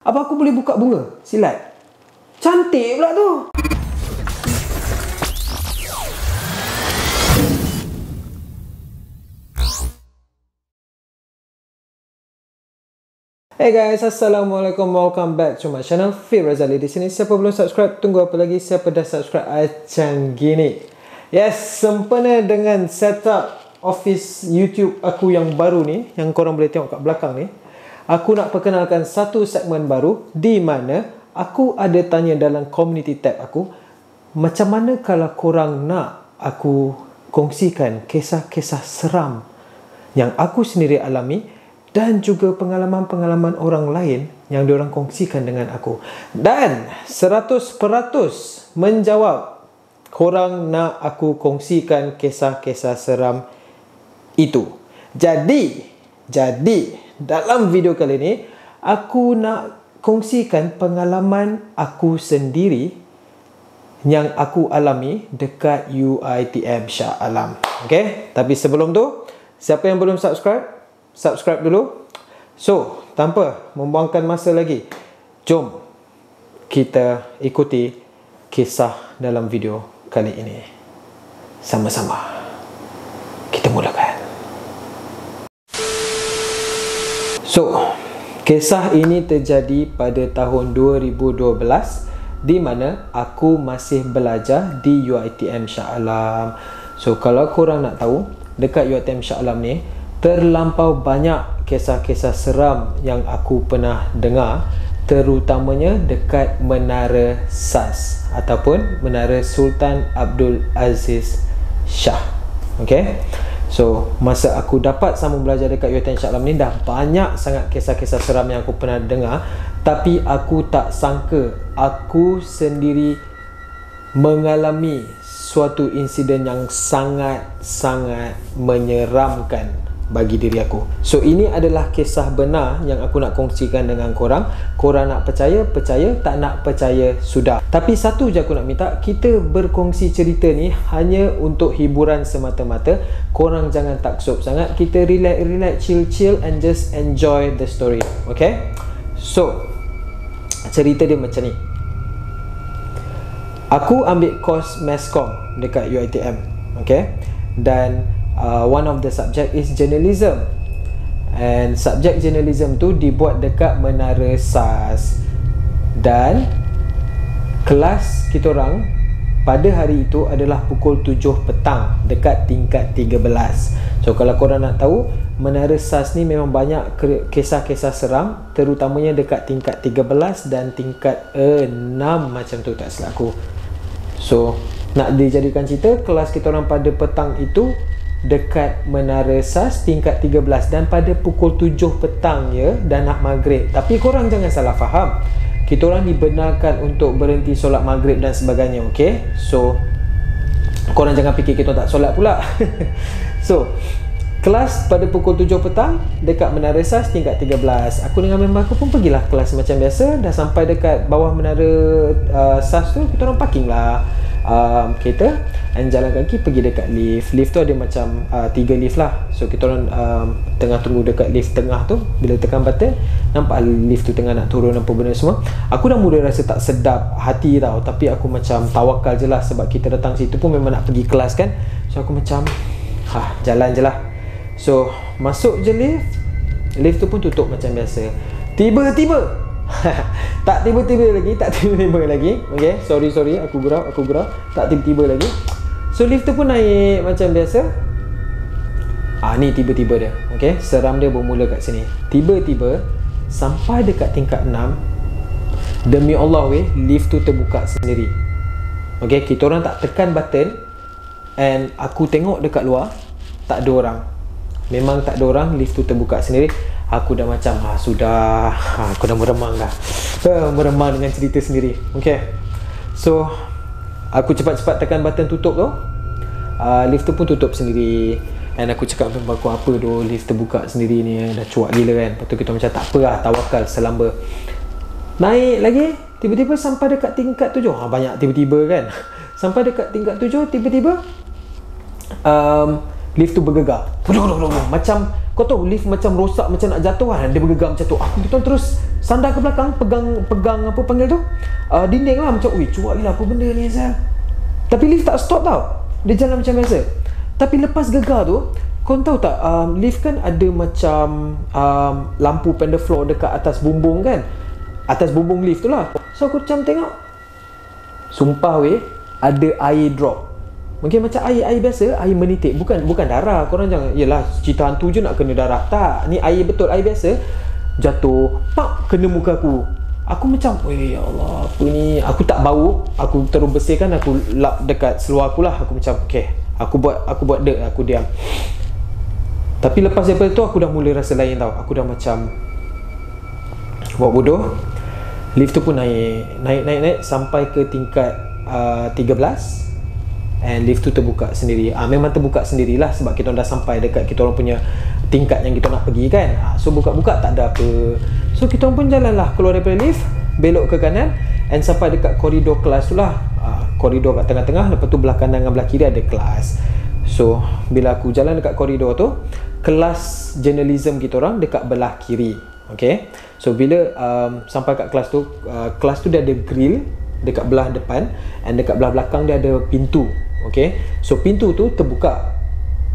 Apa aku boleh buka bunga? Silat. Cantik pula tu. Hey guys, Assalamualaikum. Welcome back to my channel. Fir Razali di sini. Siapa belum subscribe, tunggu apa lagi? Siapa dah subscribe macam gini. Yes, sempena dengan setup office YouTube aku yang baru ni, yang korang boleh tengok kat belakang ni, aku nak perkenalkan satu segmen baru di mana aku ada tanya dalam community tab aku, macam mana kalau korang nak aku kongsikan kisah-kisah seram yang aku sendiri alami dan juga pengalaman-pengalaman orang lain yang diorang kongsikan dengan aku. Dan 100% menjawab korang nak aku kongsikan kisah-kisah seram itu. Jadi dalam video kali ni aku nak kongsikan pengalaman aku sendiri yang aku alami dekat UiTM Shah Alam. Okay? Tapi sebelum tu, siapa yang belum subscribe, subscribe dulu. So, tanpa membuangkan masa lagi, jom kita ikuti kisah dalam video kali ini. Sama-sama kita mulakan. So, kisah ini terjadi pada tahun 2012 di mana aku masih belajar di UiTM Shah Alam. So, kalau korang nak tahu, dekat UiTM Shah Alam ni terlampau banyak kisah-kisah seram yang aku pernah dengar, terutamanya dekat Menara SAS ataupun Menara Sultan Abdul Aziz Shah. Okay? So, masa aku dapat sambung belajar dekat UiTM Shah Alam ni, dah banyak sangat kisah-kisah seram yang aku pernah dengar. Tapi aku tak sangka aku sendiri mengalami suatu insiden yang sangat-sangat menyeramkan bagi diri aku. So, ini adalah kisah benar yang aku nak kongsikan dengan korang. Korang nak percaya, percaya. Tak nak percaya, sudah. Tapi satu je aku nak minta, kita berkongsi cerita ni hanya untuk hiburan semata-mata. Korang jangan taksub sangat. Kita relax, chill and just enjoy the story. Okay? So, cerita dia macam ni. Aku ambil course Masscom dekat UiTM. Okay? Dan one of the subject is journalism, and subjek journalism tu dibuat dekat Menara SAS. Dan kelas kita orang pada hari itu adalah pukul 7 petang dekat tingkat 13. So, kalau korang nak tahu, Menara SAS ni memang banyak kisah-kisah seram, terutamanya dekat tingkat 13 dan tingkat 6 macam tu, tak silap aku. So, nak dijadikan cerita, kelas kita orang pada petang itu dekat Menara SAS tingkat 13 dan pada pukul 7 petang ya, dan nak maghrib. Tapi korang jangan salah faham, kita orang dibenarkan untuk berhenti solat maghrib dan sebagainya. Okay? So, korang jangan fikir kita tak solat pula. So, kelas pada pukul 7 petang dekat Menara SAS tingkat 13. Aku dengan member aku pun pergilah kelas macam biasa. Dah sampai dekat bawah Menara SAS tu, kita orang parking lah kereta dan jalan kaki pergi dekat lift. Lift tu ada macam 3 lift lah. So, kita orang tengah tunggu dekat lift tengah tu. Bila tekan button, nampak lift tu tengah nak turun apa benda semua. Aku dah mula rasa tak sedap hati tau. Tapi aku macam tawakal je lah, sebab kita datang situ pun memang nak pergi kelas kan. So, aku macam jalan je lah. So, masuk je lift. Lift tu pun tutup macam biasa. Tiba-tiba tak tiba-tiba lagi. Okay, sorry, aku gurau. Tak tiba-tiba lagi. So, lift tu pun naik macam biasa. Ni tiba-tiba dia. Okay, seram dia bermula kat sini. Tiba-tiba sampai dekat tingkat 6, demi Allah weh, lift tu terbuka sendiri. Okay, kita orang tak tekan button, and aku tengok dekat luar, tak ada orang. Memang tak ada orang, lift tu terbuka sendiri. Aku dah macam sudah, aku dah meremang dah. Meremang dengan cerita sendiri. Okay, so aku cepat-cepat tekan button tutup tu. Lift tu pun tutup sendiri. Dan aku cakap dengan aku, apa tu, lift terbuka sendiri ni, dah cuak gila kan. Lepas tu kita macam tak apa lah, tawakal, selamba. Naik lagi, tiba-tiba sampai dekat tingkat 7. Banyak tiba-tiba kan. Sampai dekat tingkat 7, tiba-tiba lift tu bergegar. Macam, kau tahu lift macam rosak, macam nak jatuh kan. Dia bergegar macam tu. Aku terus sandar ke belakang, pegang apa panggil tu, dinding lah. Macam ui cuak gila, apa benda ni Azal. Tapi lift tak stop tau, dia jalan macam biasa. Tapi lepas gegar tu, kau tahu tak, lift kan ada macam lampu panda floor dekat atas bumbung kan, atas bumbung lift tu lah. So aku macam tengok, sumpah weh, ada air drop. Mungkin macam air biasa, air menitik, bukan darah. Korang jangan, yelah cerita hantu je nak kena darah. Tak, ni air betul, air biasa. Jatuh, pak, kena muka aku. Aku macam, ya Allah, apa ni? Aku tak bau, aku terus bersihkan, aku lap dekat seluar aku lah. Aku macam, okay, aku buat dek, aku diam. Tapi lepas daripada tu, aku dah mula rasa lain tau. Aku dah macam buat bodoh. Lift tu pun naik sampai ke tingkat 13. And lift tu terbuka sendiri. Memang terbuka sendirilah sebab kita dah sampai dekat kita orang punya tingkat yang kita nak pergi kan. So buka-buka tak ada apa. So kita pun jalan lah keluar daripada lift, belok ke kanan, and sampai dekat koridor kelas tu lah. Koridor kat tengah-tengah, lepas tu belah kanan dengan belah kiri ada kelas. So bila aku jalan dekat koridor tu, kelas journalism kita orang dekat belah kiri. Okay, so bila sampai kat kelas tu dia ada grill dekat belah depan, and dekat belah belakang dia ada pintu. Okay, so pintu tu terbuka,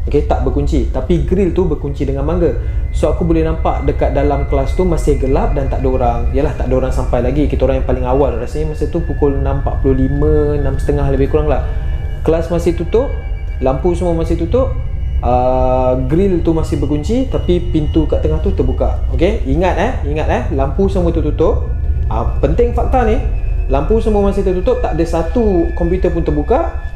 okay, tak berkunci, tapi grill tu berkunci dengan mangga. So aku boleh nampak dekat dalam kelas tu masih gelap dan tak ada orang. Yalah, tak ada orang sampai lagi. Kita orang yang paling awal, rasanya masa tu pukul 6.45, 6.30 lebih kurang lah. Kelas masih tutup, lampu semua masih tutup, grill tu masih berkunci, tapi pintu kat tengah tu terbuka. Okay, ingat lampu semua tertutup. Penting fakta ni, lampu semua masih tertutup, tak ada satu komputer pun terbuka,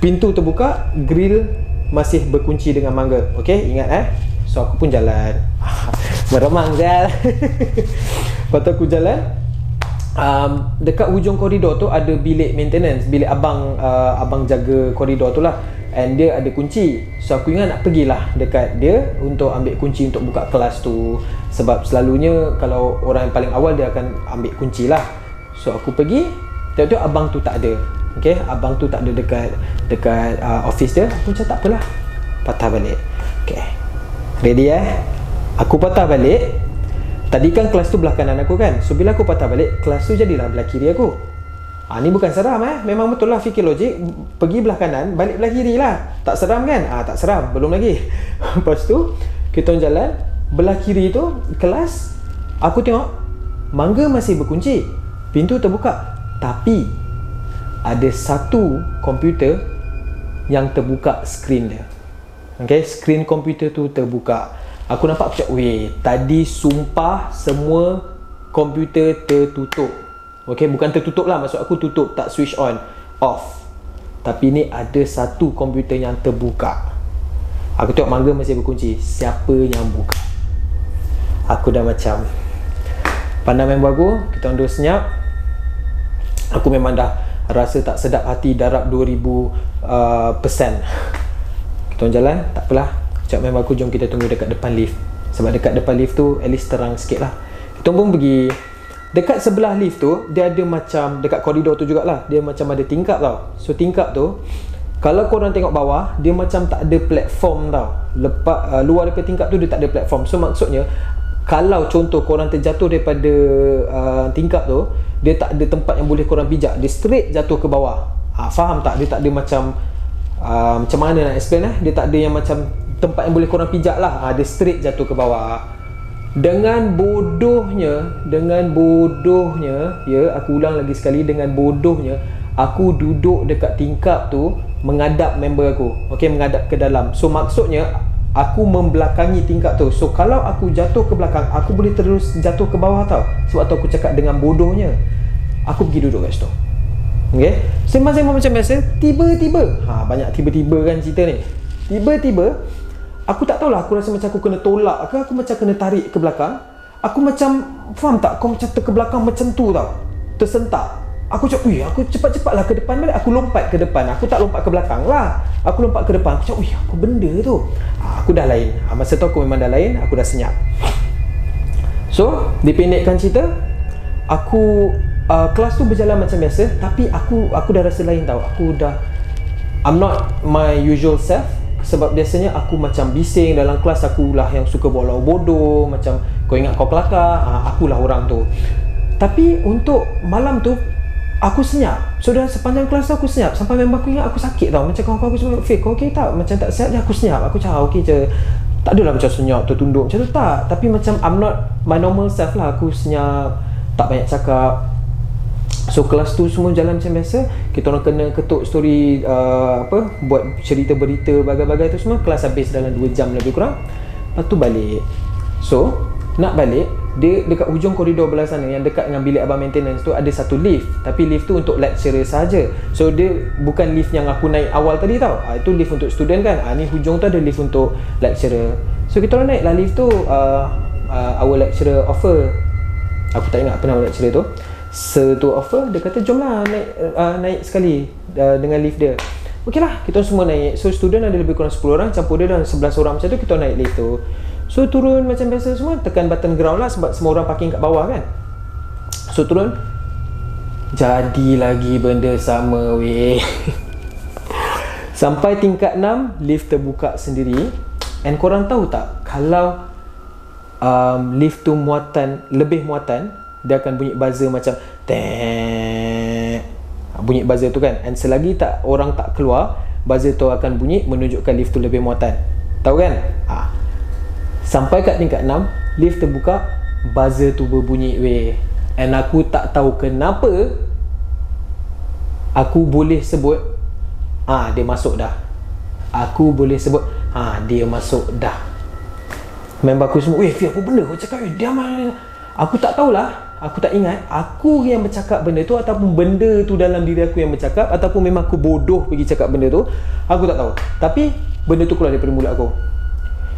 pintu terbuka, grill masih berkunci dengan mangga. Okay, ingat So aku pun jalan meremang Zal. Lepas tu aku jalan, dekat hujung koridor tu ada bilik maintenance, bilik abang jaga koridor tu lah. And dia ada kunci. So aku ingat nak pergilah dekat dia untuk ambil kunci untuk buka kelas tu. Sebab selalunya kalau orang yang paling awal dia akan ambil kunci lah. So aku pergi, tengok abang tu tak ada. Okay, abang tu tak ada dekat office dia. Aku macam tak apalah, patah balik. Okay, ready aku patah balik. Tadi kan kelas tu belah kanan aku kan. So bila aku patah balik, kelas tu jadilah belah kiri aku. Ni bukan seram memang betul lah fikir logik. Pergi belah kanan, balik belah kiri lah. Tak seram kan? Tak seram, belum lagi. Lepas tu kita jalan belah kiri tu kelas. Aku tengok mangga masih berkunci, pintu terbuka, tapi ada satu komputer yang terbuka skrin dia. Okay, skrin komputer tu terbuka. Aku nampak macam, weh, tadi sumpah semua komputer tertutup. Okay, bukan tertutup lah, maksud aku tutup, tak switch on, off. Tapi ni ada satu komputer yang terbuka. Aku tengok mangga masih berkunci. Siapa yang buka? Aku dah macam pandang member aku, kita orang dua senyap. Aku memang dah rasa tak sedap hati, darab 2000%. Kita orang jalan, tak apalah. Cakap member aku, jom kita tunggu dekat depan lift. Sebab dekat depan lift tu at least terang sikit lah. Kita pun pergi. Dekat sebelah lift tu, dia ada macam, dekat koridor tu jugalah, dia macam ada tingkap tau. So tingkap tu, kalau korang tengok bawah, dia macam tak ada platform tau. Luar daripada tingkap tu, dia tak ada platform. So maksudnya, kalau contoh korang terjatuh daripada tingkap tu, dia tak ada tempat yang boleh korang pijak. Dia straight jatuh ke bawah. Faham tak? Dia tak ada macam macam mana nak explain Dia tak ada yang macam tempat yang boleh korang pijak lah. Dia straight jatuh ke bawah. Dengan bodohnya, ya, aku ulang lagi sekali, dengan bodohnya, aku duduk dekat tingkap tu menghadap member aku. Okay, menghadap ke dalam. So maksudnya aku membelakangi tingkap tu. So kalau aku jatuh ke belakang, aku boleh terus jatuh ke bawah tau. Sebab tu aku cakap dengan bodohnya. Aku pergi duduk kat situ. Okay, sembang-sembang macam biasa. Tiba-tiba, banyak tiba-tiba kan cerita ni. Tiba-tiba, aku tak tahulah, aku rasa macam aku kena tolak ke, aku macam kena tarik ke belakang. Aku macam, faham tak, kau macam ke belakang macam tu tau, tersentak. Aku cakap, aku cepat-cepatlah ke depan balik. Aku lompat ke depan, aku tak lompat ke belakang lah. Aku lompat ke depan, aku cakap, apa benda tu. Aku dah lain, masa tu aku memang dah lain, aku dah senyap. So, dipendekkan cerita, aku, kelas tu berjalan macam biasa. Tapi aku dah rasa lain tau. I'm not my usual self. sebab biasanya aku macam bising dalam kelas, akulah yang suka buat lawa bodoh, macam kau ingat kau kelakar, akulah orang tu. Tapi untuk malam tu aku senyap. So dalam sepanjang kelas tu aku senyap, sampai member aku ingat aku sakit tau. Macam kawan-kawan aku cakap, "Fik, kau okey tak?" Macam tak sihat je aku senyap. Aku cakap okey je. Tak adalah macam senyap tertunduk macam tu, tak. Tapi macam I'm not my normal self lah. Aku senyap, tak banyak cakap. So kelas tu semua jalan macam biasa. Kita orang kena ketuk story, buat cerita berita bagai-bagai tu semua. Kelas habis dalam 2 jam lebih kurang. Lepas tu balik. So nak balik, dia dekat hujung koridor belah sana yang dekat dengan bilik abang maintenance tu ada satu lift. Tapi lift tu untuk lecturer saja. So dia bukan lift yang aku naik awal tadi tau. Itu lift untuk student kan. Ni hujung tu ada lift untuk lecturer. So kita orang naik lah lift tu. Our lecturer offer, aku tak ingat apa nama lecturer tu. Tu offer, dia kata jom lah naik sekali dengan lift dia. Okey lah, kita semua naik. So student ada lebih kurang 10 orang, campur dia dalam 11 orang macam tu. Kita naik lift tu. So turun macam biasa semua, tekan button ground lah sebab semua orang parking kat bawah kan. So turun, jadi lagi benda sama weh. Sampai tingkat 6, lift terbuka sendiri. And korang tahu tak, kalau lift tu lebih muatan, dia akan bunyi buzzer macam tek. Bunyi buzzer tu kan. And selagi orang tak keluar, buzzer tu akan bunyi menunjukkan lift tu lebih muatan. Tahu kan? Sampai kat tingkat 6, lift terbuka, buzzer tu berbunyi weh. And aku tak tahu kenapa aku boleh sebut dia masuk dah. Aku boleh sebut dia masuk dah. Member aku semua, weh Fi, apa benda kau cakap? Diam lah. Aku tak tahulah, aku tak ingat aku yang bercakap benda tu ataupun benda tu dalam diri aku yang bercakap, ataupun memang aku bodoh pergi cakap benda tu. Aku tak tahu. Tapi benda tu keluar daripada mulut aku.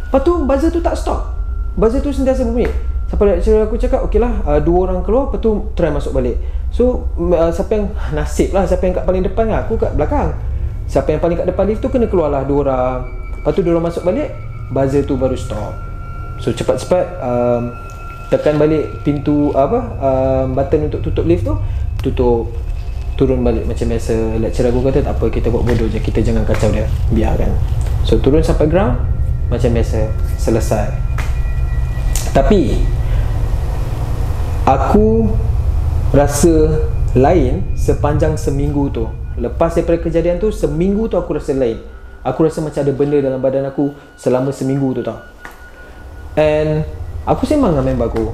Lepas tu buzzer tu tak stop. Buzzer tu sentiasa berbunyi. Sampai lecturer aku cakap, okey lah, 2 orang keluar, lepas tu try masuk balik. So siapa yang nasib lah, siapa yang kat paling depan lah, aku kat belakang. Siapa yang paling kat depan lift tu kena keluar lah 2 orang. Lepas tu 2 orang masuk balik, buzzer tu baru stop. So cepat-cepat tekan balik pintu button untuk tutup lift tu, tutup, turun balik macam biasa. Lecturer aku kata tak apa, kita buat bodoh je, kita jangan kacau dia, biarkan. So turun sampai ground macam biasa, selesai. Tapi aku rasa lain sepanjang seminggu tu. Lepas daripada kejadian tu, seminggu tu aku rasa lain. Aku rasa macam ada benda dalam badan aku selama seminggu tu tau. And aku sembang dengan member aku.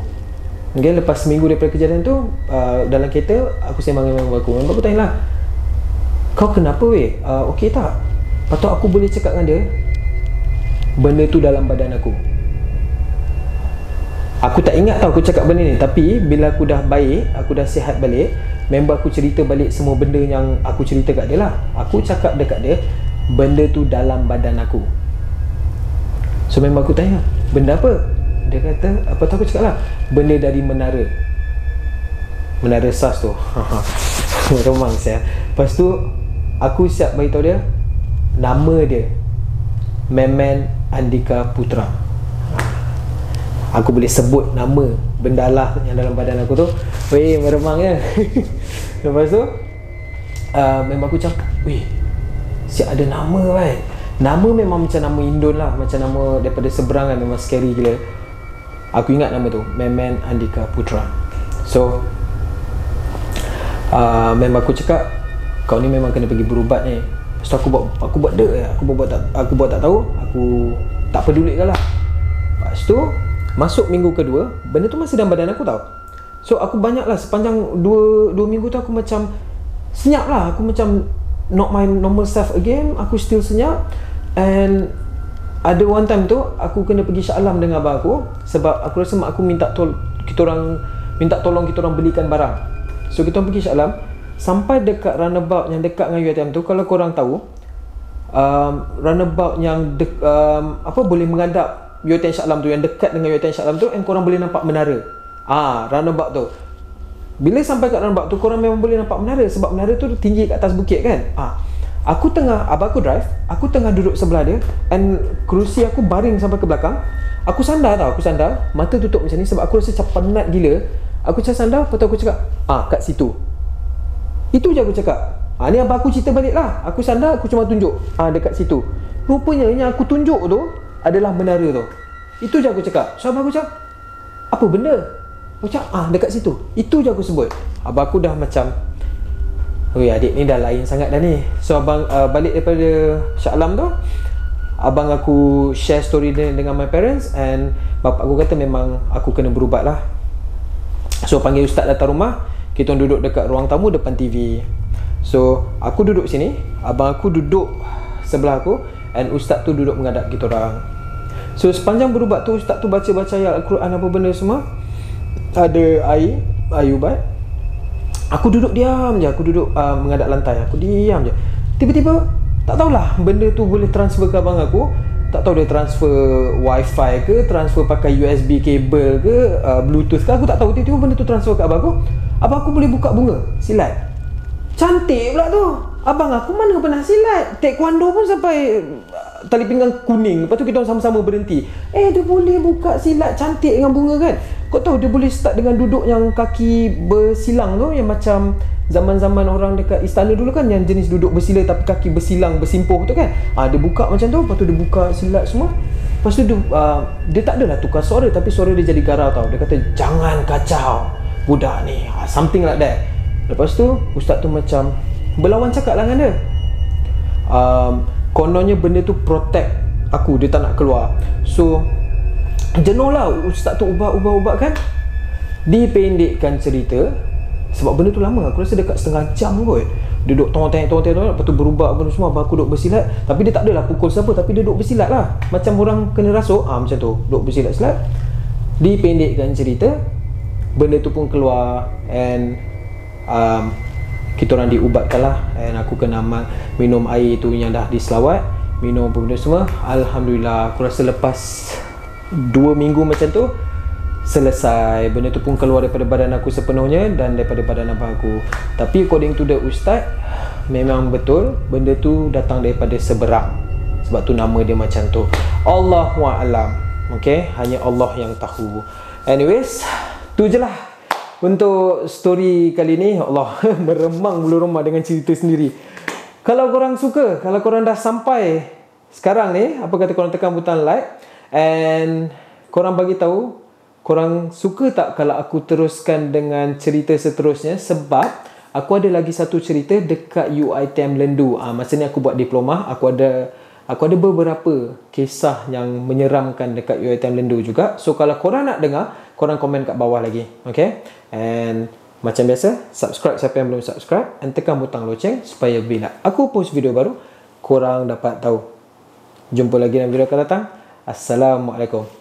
Okay, lepas seminggu daripada kejadian tu, dalam kereta aku sembang dengan member aku. Member aku tanya lah, kau kenapa weh? Okey tak? Lepas tu aku boleh cakap dengan dia, benda tu dalam badan aku. Aku tak ingat tau aku cakap benda ni. Tapi bila aku dah baik, aku dah sihat balik, member aku cerita balik semua benda yang aku cerita kat dia lah. Aku cakap dekat dia, benda tu dalam badan aku. So member aku tanya, benda apa? Dia kata, apa tu aku cakap lah, benda dari Menara SAS tu. Romang saya. Lepas tu aku siap beritahu dia nama dia, Memen Andika Putra. Aku boleh sebut nama benda lah yang dalam badan aku tu. Weh, meremang ya. Lepas tu memang aku cakap, weh, siap ada nama kan. Nama memang macam nama Indon lah, macam nama daripada seberang kan, memang scary gila. Aku ingat nama tu, Memen Andika Putra. So memang aku cakap, kau ni memang kena pergi berubat ni. Lepas tu aku buat tak tahu, aku tak pedulikan lah. Lepas tu masuk minggu kedua, benda tu masih dalam badan aku tau. So aku banyak lah, sepanjang 2 minggu tu aku macam senyap lah. Aku macam not my normal self again. Aku still senyap. And ada one time tu aku kena pergi Shah Alam dengan abang aku, sebab aku rasa mak aku minta tolong kita orang belikan barang. So kita pergi Shah Alam. Sampai dekat runabout yang dekat dengan UiTM tu, kalau korang tahu, runabout yang boleh menghadap UiTM Shah Alam tu, yang dekat dengan UiTM Shah Alam tu, and korang boleh nampak menara. Runabout tu. Bila sampai kat runabout tu, korang memang boleh nampak menara, sebab menara tu tinggi kat atas bukit kan. Aku tengah, abang aku drive, aku tengah duduk sebelah dia, and kerusi aku baring sampai ke belakang. Aku sandar, mata tutup macam ni, sebab aku rasa macam penat gila. Aku macam sandar, lepas tu aku cakap, kat situ. Itu je aku cakap. Ni abang aku cerita balik lah. Aku sandar, aku cuma tunjuk, dekat situ. rupanya yang aku tunjuk tu adalah menara tu. Itu je aku cakap. So abang aku cakap, apa benda? Aku cakap, dekat situ. Itu je aku sebut. Abang aku dah macam, oi, adik ni dah lain sangat dah ni. So abang balik daripada Shah Alam tu, abang aku share story dengan my parents, and bapak aku kata memang aku kena berubat lah. So panggil ustaz datang rumah, kita duduk dekat ruang tamu depan TV. So aku duduk sini, abang aku duduk sebelah aku, and ustaz tu duduk menghadap kita orang. So sepanjang berubat tu, ustaz tu baca-baca ayat Al-Quran apa benda semua. Ada air ubat. Aku duduk diam je, aku duduk menghadap lantai, aku diam je. Tiba-tiba tak tahulah benda tu boleh transfer ke abang aku. Tak tahu dia transfer wifi ke, transfer pakai USB kabel ke, bluetooth ke, aku tak tahu. Tiba-tiba benda tu transfer ke abang aku. Abang aku boleh buka bunga silat. Cantik pula tu. Abang aku mana pernah silat. Taekwondo pun sampai tali pinggang kuning. Lepas tu kita sama-sama berhenti. Dia boleh buka silat cantik dengan bunga kan. Kau tahu dia boleh start dengan duduk yang kaki bersilang tu, yang macam zaman-zaman orang dekat istana dulu kan, yang jenis duduk bersila tapi kaki bersilang, bersimpuh tu kan. Dia buka macam tu. Lepas tu dia buka silat semua. Lepas tu dia tak adalah tukar suara, tapi suara dia jadi garau tau. Dia kata, jangan kacau budak ni, something like that. Lepas tu ustaz tu macam berlawan cakap lah dengan dia. Kononnya benda tu protect aku, dia tak nak keluar. So jenuh lah ustaz tu ubat kan. Dipendekkan cerita, sebab benda tu lama, aku rasa dekat setengah jam kot. Dia duduk tong-teng, lepas tu berubah benda semua. Abang aku duduk bersilat, tapi dia tak adalah pukul siapa, tapi dia duduk bersilat lah, macam orang kena rasuk, macam tu, duduk bersilat-silat. Dipendekkan cerita, benda tu pun keluar, and kita orang diubatkan lah. And aku kena minum air tu yang dah diselawat, minum apa benda semua. Alhamdulillah, aku rasa lepas 2 minggu macam tu selesai. Benda tu pun keluar daripada badan aku sepenuhnya dan daripada badan abang aku. Tapi according to the ustaz, memang betul benda tu datang daripada seberang. Sebab tu nama dia macam tu. Allahu'alam. Okay, hanya Allah yang tahu. Anyways, tu je lah untuk story kali ni. Allah, meremang bulu rumah dengan cerita sendiri. Kalau korang suka, kalau korang dah sampai sekarang ni, apa kata korang tekan butang like, and korang bagi tahu korang suka tak kalau aku teruskan dengan cerita seterusnya. Sebab aku ada lagi satu cerita dekat UiTM Lendu. Masa ni aku buat diploma, aku ada beberapa kisah yang menyeramkan dekat UiTM Lendu juga. So kalau korang nak dengar, korang komen kat bawah lagi. Okay, and macam biasa, subscribe siapa yang belum subscribe, and tekan butang loceng supaya bila aku post video baru, korang dapat tahu. Jumpa lagi dalam video akan datang. Assalamualaikum.